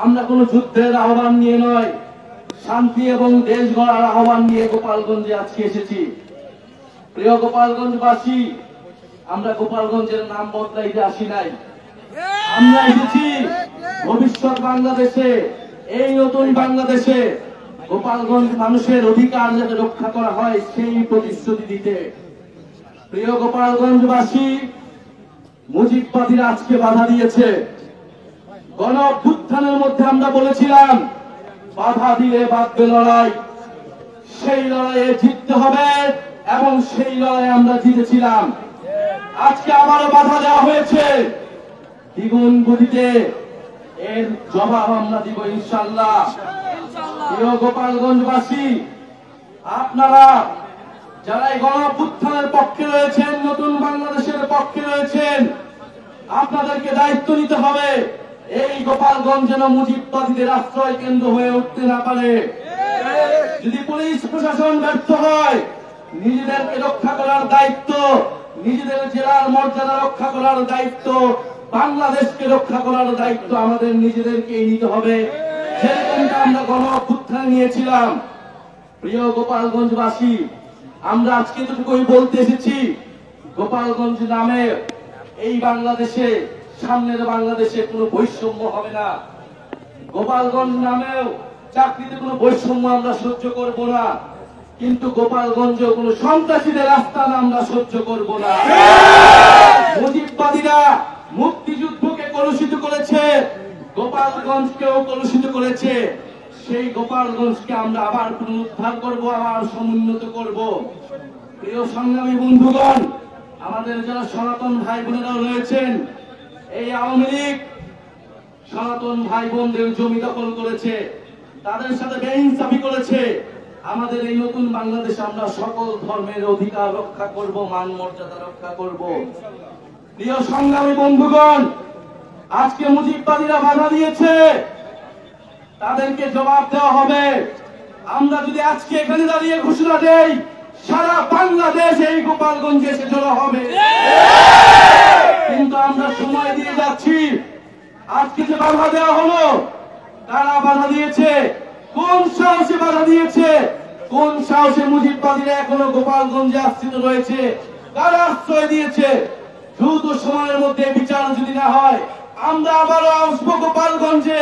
আমরা কোন যুদ্ধের আহ্বান নিয়ে নয়, শান্তি এবং দেশ গড়ার আহ্বান নিয়ে গোপালগঞ্জে আজকে এসেছি। প্রিয় গোপালগঞ্জবাসী, আমরা গোপালগঞ্জের নাম বদলাইতে আসি নাই। আমরা এসেছি ভবিষ্যৎ বাংলাদেশে, এই নতুন বাংলাদেশে গোপালগঞ্জ মানুষের অধিকার যাতে রক্ষা করা হয় সেই প্রতিশ্রুতি দিতে। প্রিয় গোপালগঞ্জবাসী, মুজিববাদীরা আজকে বাধা দিয়েছে। গণ অভ্যুত্থানের মধ্যে আমরা বলেছিলাম বাধা দিলে বাঁধবে লড়াই, সেই লড়াইয়ে জিততে হবে এবং সেই লড়াই আমরা জিতেছিলাম। আজকে আবারও বাধা দেওয়া হয়েছে, দ্বিগুণ গতিতে এর জবাব আমরা দিব ইনশাআল্লাহ। প্রিয় গোপালগঞ্জবাসী, আপনারা যারা এই গণ অভ্যুত্থানের পক্ষে রয়েছেন, নতুন বাংলাদেশের পক্ষে রয়েছেন, আপনাদেরকে দায়িত্ব নিতে হবে এই গোপালগঞ্জ যেন মুজিববাদীদের আশ্রয় কেন্দ্র হয়ে উঠতে না পারে। যদি পুলিশ প্রশাসন ব্যর্থ হয়, নিজেদেরকে রক্ষা করার দায়িত্ব, নিজেদের জেলার মর্যাদা রক্ষা করার দায়িত্ব, বাংলাদেশকে রক্ষা করার দায়িত্ব আমাদের নিজেদেরকেই নিতে হবে, যেরকমটা আমরা গণ অভ্যুত্থানে নিয়েছিলাম। প্রিয় গোপালগঞ্জবাসী, আমরা আজকে এতটুকুই বলতে এসেছি, গোপালগঞ্জ নামে এই বাংলাদেশে, সামনের বাংলাদেশে কোনো বৈষম্য হবে না। গোপালগঞ্জ নামেও চাকরিতে কোনো বৈষম্য আমরা সহ্য করব না, কিন্তু গোপালগঞ্জেও কোনো সন্ত্রাসীদের আস্থান আমরা সহ্য করব না। মুজিববাদীরা মুক্তিযুদ্ধকে কলুষিত করেছে, গোপালগঞ্জকেও কলুষিত করেছে। সেই গোপালগঞ্জকে আমরা আবার পুনরুদ্ধার করব, আবার সমুন্নত করব। প্রিয় সংগ্রামী বন্ধুগণ, আমাদের যারা সনাতন ভাই বোনেরাও রয়েছেন, এই আওয়ামী লীগ সনাতন ভাই বোনদের জমি দখল করেছে, তাদের সাথে বেইনসাফি করেছে। আমাদের এই নতুন বাংলাদেশে আমরা সকল ধর্মের অধিকার রক্ষা করব, মান মর্যাদা রক্ষা করব। প্রিয় সংগ্রামী বন্ধুগণ, আজকে মুজিববাদীরা বাধা দিয়েছে, তাদেরকে জবাব দেওয়া হবে। আমরা যদি আজকে এখানে দাঁড়িয়ে ঘোষণা দেই, সারা বাংলাদেশ এই গোপালগঞ্জে এসে জড়ো হবে, কিন্তু আমরা সময় দিয়ে যাচ্ছি। আজকে যে বাধা দেওয়া হলো, কারা বাধা দিয়েছে, কোন সাহসে বাধা দিয়েছে, কোন সাহসে মুজিববাদীরা এখনো গোপালগঞ্জে আশ্রিত রয়েছে, কারা আশ্রয় দিয়েছে? দ্রুত সময়ের মধ্যে বিচার যদি না হয়, আমরা আবারও আসবো গোপালগঞ্জে।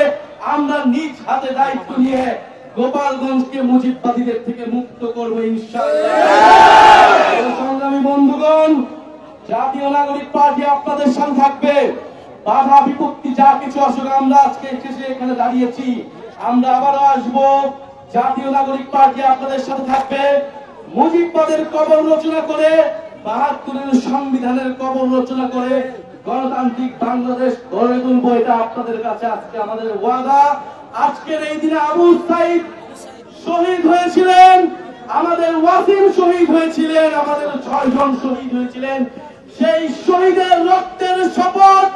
আমরা নিজ হাতে দায়িত্ব নিয়ে গোপালগঞ্জকে মুজিববাদীদের থেকে মুক্ত করবো ইনশাআল্লাহ। সংগ্রামী বন্ধুগণ, জাতীয় নাগরিক পার্টি আপনাদের সাথে থাকবে। বাধা বিপত্তি যা কিছু আসুক, আমরা আজকে এখানে দাঁড়িয়েছি, আমরা আবারও আসবো। জাতীয় নাগরিক পার্টি আপনাদের সাথে থাকবে। মুজিববাদের কবর রচনা করে, ৭২-এর সংবিধানের কবর রচনা করে গণতান্ত্রিক বাংলাদেশ গড়ে তুলবো, এটা আপনাদের কাছে আজকে আমাদের ওয়াদা। আজকের এই দিনে আবু সাইদ শহীদ হয়েছিলেন, আমাদের ওয়াসিম শহীদ হয়েছিলেন, আমাদের ৬ জন শহীদ হয়েছিলেন। সেই শহীদের রক্তের শপথ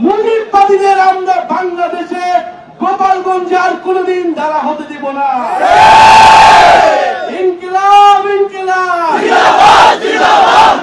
মুজিববাদীদের আমরা বাংলাদেশে গোপালগঞ্জে আর কোনদিন দ্বারা হতে দিব না। ইনকিলাব ইনকিলাব, জিন্দাবাদ জিন্দাবাদ।